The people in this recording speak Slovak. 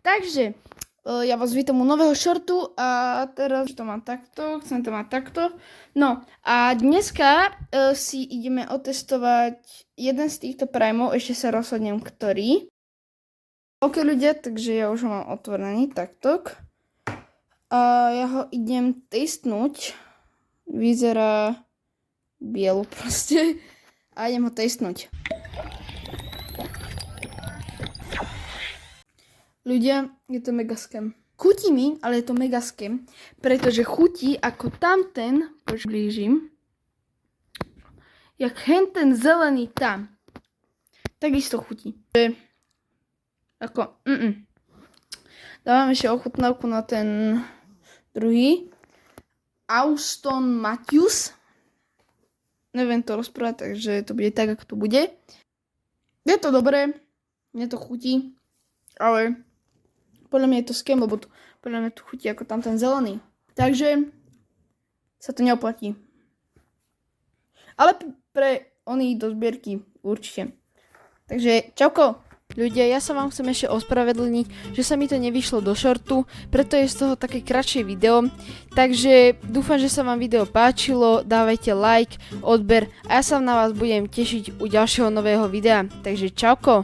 Takže ja vás vítam u nového shortu a teraz to mám takto, chcem to mať takto. No a dneska si ideme otestovať jeden z týchto primov, ešte sa rozhodnem ktorý. OK ľudia, takže ja už ho mám otvorený takto. A ja ho idem testnúť. Vyzerá bielu proste. A idem ho testnúť. Ľudia, je to mega scam. Chutí mi, ale je to mega scam, pretože chutí ako tamten, blížim, jak ten zelený tam. Takisto chutí. Ako, Dávam ešte ochutnávku na ten druhý. Auston Matthews. Neviem to rozprávať, takže to bude tak, ako to bude. Je to dobré, mne to chutí, ale podľa mňa je to scam, lebo podľa mňa to chutí ako tam ten zelený. Takže sa to neoplatí. Ale pre oni do zbierky určite. Takže čauko! Ľudia, ja sa vám chcem ešte ospravedlniť, že sa mi to nevyšlo do shortu, preto je z toho také kratšie video. Takže dúfam, že sa vám video páčilo, dávajte like, odber a ja sa na vás budem tešiť u ďalšieho nového videa. Takže čauko!